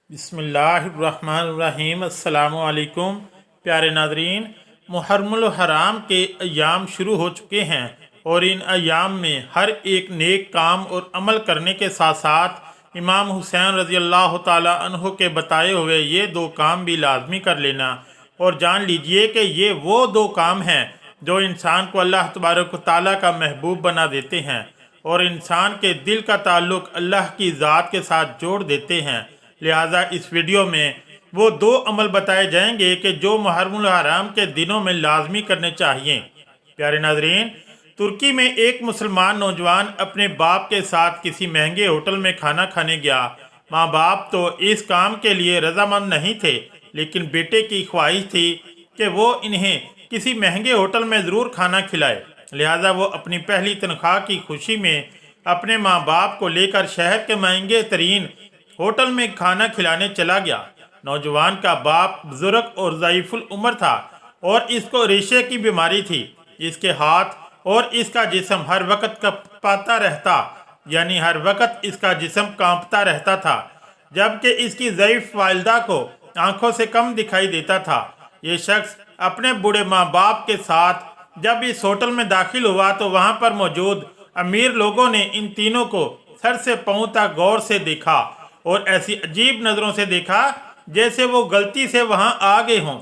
बिस्मिल्लाहिर्रहमानिर्रहीम। अस्सलामुअलैकुम। प्यारे नादरीन, मुहर्रमुल हराम के अयाम शुरू हो चुके हैं और इन अयाम में हर एक नेक काम और अमल करने के साथ साथ इमाम हुसैन रज़ी अल्लाह ताला अन्हु के बताए हुए ये दो काम भी लाजमी कर लेना। और जान लीजिए कि ये वो दो काम हैं जो इंसान को अल्लाह तबारक व तआला का महबूब बना देते हैं और इंसान के दिल का ताल्लुक़ अल्लाह की ज़ात के साथ जोड़ देते हैं। लिहाजा इस वीडियो में वो दो अमल बताए जाएंगे कि जो मुहर्रमुल हराम के दिनों में लाजमी करने चाहिए। प्यारे नाजरीन, तुर्की में एक मुसलमान नौजवान अपने बाप के साथ किसी महंगे होटल में खाना खाने गया। माँ बाप तो इस काम के लिए रजामंद नहीं थे, लेकिन बेटे की ख्वाहिश थी कि वो इन्हें किसी महंगे होटल में ज़रूर खाना खिलाए। लिहाजा वो अपनी पहली तनख्वाह की खुशी में अपने माँ बाप को लेकर शहर के महंगे तरीन होटल में खाना खिलाने चला गया। नौजवान का बाप बुजुर्ग और ज़ईफुल उम्र था और इसको रेशे की बीमारी थी। इसके हाथ और इसका जिस्म हर वक्त कांपता रहता, यानी हर वक्त इसका जिस्म कांपता रहता था, जबकि इसकी ज़ईफ वालिदा को आंखों से कम दिखाई देता था। ये शख्स अपने बूढ़े माँ बाप के साथ जब इस होटल में दाखिल हुआ तो वहाँ पर मौजूद अमीर लोगों ने इन तीनों को सर से पांव तक गौर से देखा और ऐसी अजीब नज़रों से देखा जैसे वो गलती से वहां आ गए हों।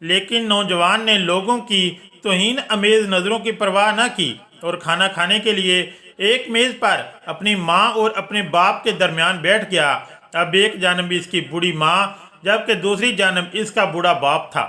लेकिन नौजवान ने लोगों की तौहीन अमेज नज़रों की परवाह न की और खाना खाने के लिए एक मेज़ पर अपनी माँ और अपने बाप के दरमियान बैठ गया। अब एक जानब इसकी बूढ़ी माँ जबकि दूसरी जानब इसका बूढ़ा बाप था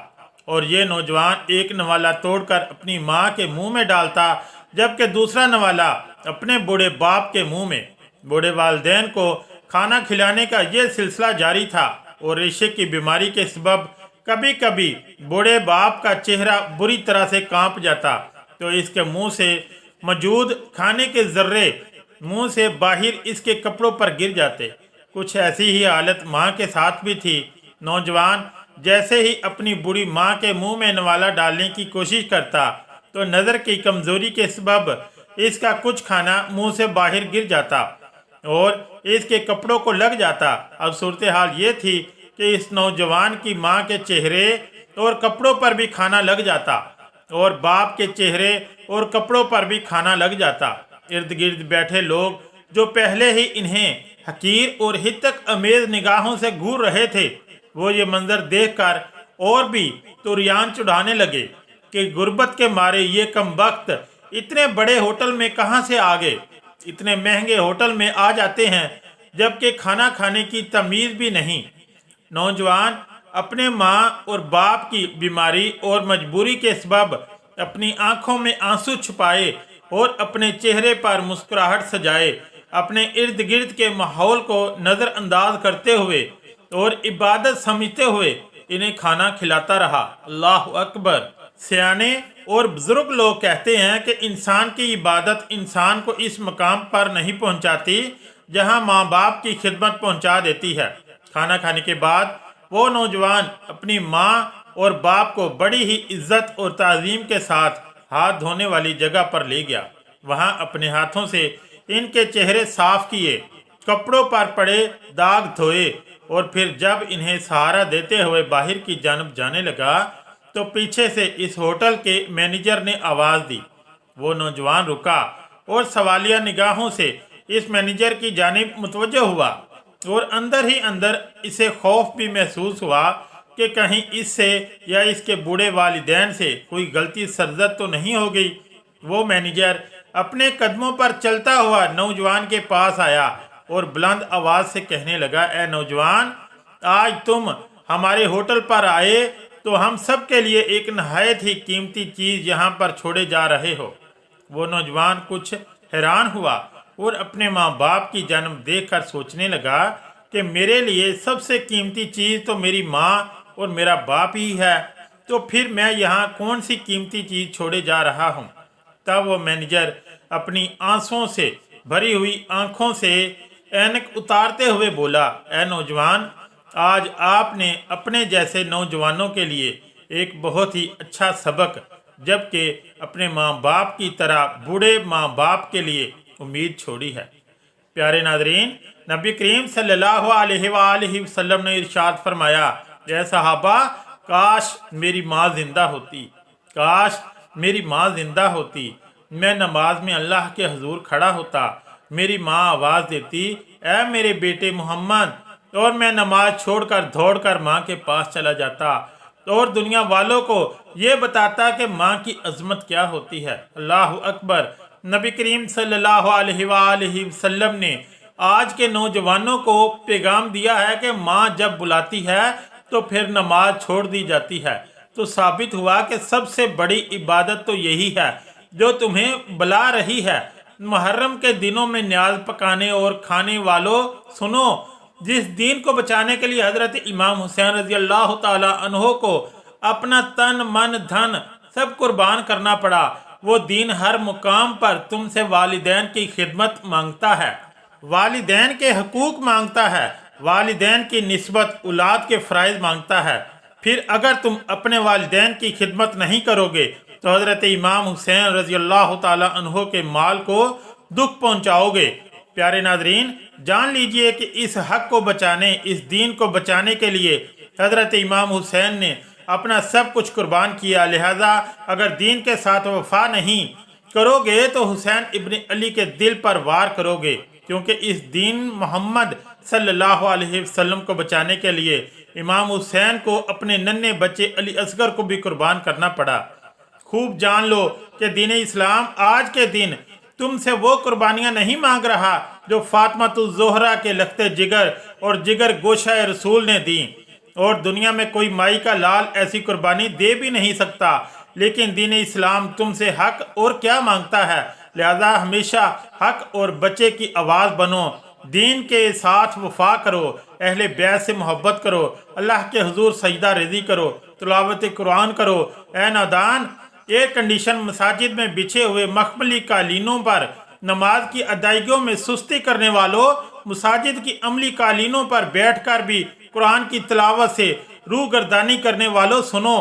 और ये नौजवान एक नवाला तोड़कर अपनी माँ के मुंह में डालता, जबकि दूसरा नवाला अपने बूढ़े बाप के मुंह में। बूढ़े वालिदैन को खाना खिलाने का ये सिलसिला जारी था और रेशे की बीमारी के सबब कभी कभी बूढ़े बाप का चेहरा बुरी तरह से कांप जाता तो इसके मुंह से मौजूद खाने के जर्रे मुंह से बाहर इसके कपड़ों पर गिर जाते। कुछ ऐसी ही हालत माँ के साथ भी थी। नौजवान जैसे ही अपनी बूढ़ी माँ के मुंह में नवाला डालने की कोशिश करता तो नज़र की कमजोरी के सबब इसका कुछ खाना मुंह से बाहर गिर जाता और इसके कपड़ों को लग जाता। अब सूरत हाल ये थी कि इस नौजवान की माँ के चेहरे और कपड़ों पर भी खाना लग जाता और बाप के चेहरे और कपड़ों पर भी खाना लग जाता। इर्द गिर्द बैठे लोग जो पहले ही इन्हें हकीर और हितक अमेज निगाहों से घूर रहे थे, वो ये मंजर देखकर और भी तुरियान चढ़ाने लगे कि गुर्बत के मारे ये कमबख्त इतने बड़े होटल में कहाँ से आ गए। इतने महंगे होटल में आ जाते हैं जबकि खाना खाने की तमीज़ भी नहीं। नौजवान अपने माँ और बाप की बीमारी और मजबूरी के सबब अपनी आंखों में आंसू छुपाए और अपने चेहरे पर मुस्कुराहट सजाए, अपने इर्द गिर्द के माहौल को नज़रअंदाज करते हुए और इबादत समझते हुए इन्हें खाना खिलाता रहा। अल्लाह अकबर। सियाने और बुजुर्ग लोग कहते हैं कि इंसान की इबादत इंसान को इस मकाम पर नहीं पहुंचाती जहां माँ बाप की खिदमत पहुंचा देती है। खाना खाने के बाद वो नौजवान अपनी माँ और बाप को बड़ी ही इज्जत और ताज़ीम के साथ हाथ धोने वाली जगह पर ले गया। वहां अपने हाथों से इनके चेहरे साफ किए, कपड़ों पर पड़े दाग धोए और फिर जब इन्हें सहारा देते हुए बाहर की जानब जाने लगा तो पीछे से इस होटल के मैनेजर ने आवाज़ दी। वो नौजवान रुका और सवालिया निगाहों से इस मैनेजर की जानिब मुतवज्जो हुआ और अंदर ही अंदर इसे खौफ भी महसूस हुआ कि कहीं इससे या इसके बूढ़े वालिदैन से कोई गलती सरजद तो नहीं हो गई। वो मैनेजर अपने कदमों पर चलता हुआ नौजवान के पास आया और बुलंद आवाज़ से कहने लगा, ए नौजवान, आज तुम हमारे होटल पर आए तो हम सब के लिए एक नहायत ही कीमती चीज़ यहाँ पर छोड़े जा रहे हो। वो नौजवान कुछ हैरान हुआ और अपने माँ बाप की जन्म देखकर सोचने लगा कि मेरे लिए सबसे कीमती चीज़ तो मेरी माँ और मेरा बाप ही है, तो फिर मैं यहाँ कौन सी कीमती चीज़ छोड़े जा रहा हूँ। तब वो मैनेजर अपनी आंसुओं से भरी हुई आंखों से ऐनक उतारते हुए बोला, ए नौजवान, आज आपने अपने जैसे नौजवानों के लिए एक बहुत ही अच्छा सबक, जबकि अपने माँ बाप की तरह बूढ़े माँ बाप के लिए उम्मीद छोड़ी है। प्यारे नादरीन, नबी करीम सल्लल्लाहु अलैहि वसल्लम ने इरशाद फरमाया, ए सहाबा, काश मेरी माँ जिंदा होती, काश मेरी माँ जिंदा होती, मैं नमाज में अल्लाह के हजूर खड़ा होता, मेरी माँ आवाज़ देती, ए मेरे बेटे मोहम्मद, और मैं नमाज छोड़कर दौड़कर माँ के पास चला जाता और दुनिया वालों को ये बताता कि माँ की अजमत क्या होती है। अल्लाह अकबर। नबी करीम सल्लल्लाहु अलैहि वसल्लम ने आज के नौजवानों को पैगाम दिया है कि माँ जब बुलाती है तो फिर नमाज छोड़ दी जाती है। तो साबित हुआ कि सबसे बड़ी इबादत तो यही है जो तुम्हें बुला रही है। मुहर्रम के दिनों में न्याज पकाने और खाने वालों, सुनो, जिस दीन को बचाने के लिए हजरत इमाम हुसैन रजी अल्लाह ताला अन्हो को अपना तन मन धन सब कुर्बान करना पड़ा, वो दीन हर मुकाम पर तुमसे वालिदैन की खिदमत मांगता है, वालिदैन के हकूक मांगता है, वालिदैन की निस्बत औलाद के फ़राइज़ मांगता है। फिर अगर तुम अपने वालिदैन की खिदमत नहीं करोगे तो हजरत इमाम हुसैन रजी अल्लाह ताला अन्हो के माल को दुख पहुँचाओगे। प्यारे नाजरीन, जान लीजिए कि इस हक को बचाने, इस दीन को बचाने के लिए हजरत इमाम हुसैन ने अपना सब कुछ कुर्बान किया। लिहाजा अगर दीन के साथ वफा नहीं करोगे तो हुसैन इब्न अली के दिल पर वार करोगे, क्योंकि इस दीन मोहम्मद सल्लल्लाहु अलैहि वसल्लम को बचाने के लिए इमाम हुसैन को अपने नन्हे बच्चे अली असगर को भी कुर्बान करना पड़ा। खूब जान लो कि दीन इस्लाम आज के दिन तुमसे वो कुर्बानियाँ नहीं मांग रहा जो फातिमातुज़ ज़ोहरा के लखते जिगर और जिगर गोशा रसूल ने दी, और दुनिया में कोई माई का लाल ऐसी कुर्बानी दे भी नहीं सकता। लेकिन दीन इस्लाम तुमसे हक और क्या मांगता है। लिहाजा हमेशा हक और बच्चे की आवाज़ बनो, दीन के साथ वफा करो, अहले बैत से मोहब्बत करो, अल्लाह के हुजूर सजदा रिज़ी करो, तिलावत कुरान करो। ए नादान, एयर कंडीशन मसाजिद में बिछे हुए मखमली कालीनों पर नमाज की अदायगियों में सुस्ती करने वालों, मसाजिद की अमली कालीनों पर बैठकर भी कुरान की तिलावत से रूह गर्दानी करने वालों, सुनो,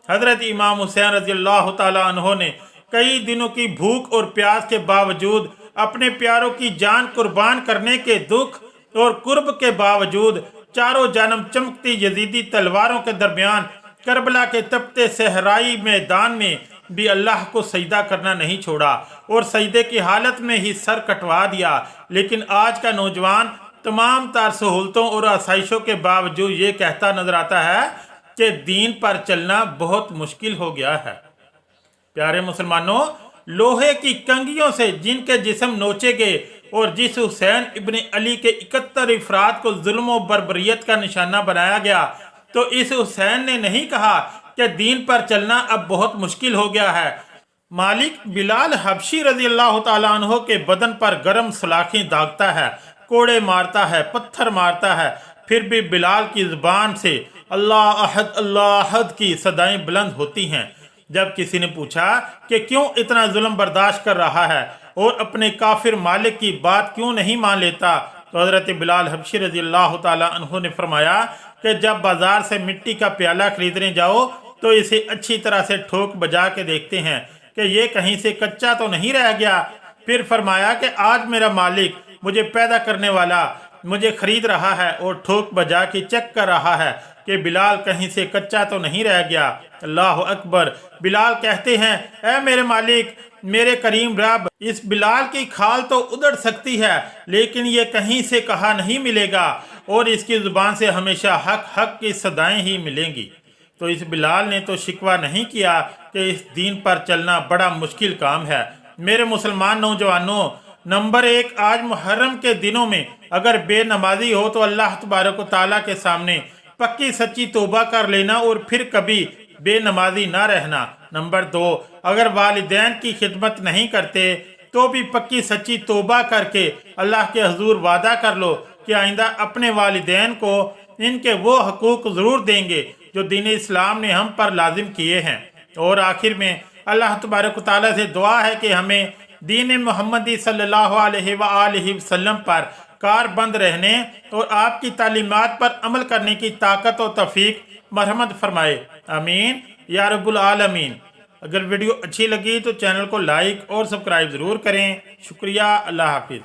हजरत इमाम हुसैन रजी अल्लाह ताला अन्हो ने कई दिनों की भूख और प्यास के बावजूद, अपने प्यारों की जान कुर्बान करने के दुख और कुर्ब के बावजूद, चारों जानब चमकती यजीदी तलवारों के दरमियान करबला के तपते सहराई मैदान में भी अल्लाह को सजदा करना नहीं छोड़ा और सजदे की हालत में ही सर कटवा दिया। लेकिन आज का नौजवान तमाम तार सहूलतों और आसाइशों के बावजूद ये कहता नजर आता है कि दीन पर चलना बहुत मुश्किल हो गया है। प्यारे मुसलमानों, लोहे की कंगियों से जिनके जिस्म नोचे गए और जिस हुसैन इब्न अली के 71 अफराद को जुल्म और बर्बरियत का निशाना बनाया गया, तो इस हुसैन ने नहीं कहा कि दीन पर चलना अब बहुत मुश्किल हो गया है। मालिक बिलाल हबशी रजी अल्लाह ताला अन्हो के बदन पर गर्म सलाखें दागता है, कोड़े मारता है, पत्थर मारता है, फिर भी बिलाल की ज़ुबान से अल्लाह अहद की सदाएं बुलंद होती हैं। जब किसी ने पूछा कि क्यों इतना जुल्म बर्दाश्त कर रहा है और अपने काफिर मालिक की बात क्यों नहीं मान लेता, तो हज़रत बिलाल हबशी रजी अल्लाह ताला अन्हो ने फरमाया कि जब बाजार से मिट्टी का प्याला खरीदने जाओ तो इसे अच्छी तरह से ठोक बजा के देखते हैं कि ये कहीं से कच्चा तो नहीं रह गया। फिर फरमाया कि आज मेरा मालिक, मुझे पैदा करने वाला, मुझे खरीद रहा है और ठोक बजा के चेक कर रहा है कि बिलाल कहीं से कच्चा तो नहीं रह गया। अल्लाह अकबर। बिलाल कहते हैं, ऐ मेरे मालिक, मेरे करीम रब, इस बिलाल की खाल तो उधड़ सकती है लेकिन ये कहीं से कहा नहीं मिलेगा और इसकी ज़ुबान से हमेशा हक हक की सदाएं ही मिलेंगी। तो इस बिलाल ने तो शिकवा नहीं किया कि इस दीन पर चलना बड़ा मुश्किल काम है। मेरे मुसलमान नौजवानों, नंबर 1, आज मुहर्रम के दिनों में अगर बेनमाजी हो तो अल्लाह तबारक व तआला के सामने पक्की सच्ची तौबा कर लेना और फिर कभी बेनमाजी ना रहना। नंबर 2, अगर वालिदैन की खिदमत नहीं करते तो भी पक्की सच्ची तौबा करके अल्लाह के हुजूर वादा कर लो कि आइंदा अपने वालिदैन को इनके वो हकूक ज़रूर देंगे जो दीन इस्लाम ने हम पर लाजिम किए हैं। और आखिर में अल्लाह तबारक व तआला से दुआ है कि हमें दीन मोहम्मदी सल्लल्लाहु अलैहि वसल्लम पर कारबंद रहने और आपकी तालीमात पर अमल करने की ताकत और तौफीक मरहमत फरमाए। आमीन या रब्बुल आलमीन। अगर वीडियो अच्छी लगी तो चैनल को लाइक और सब्सक्राइब ज़रूर करें। शुक्रिया। अल्लाह हाफिज़।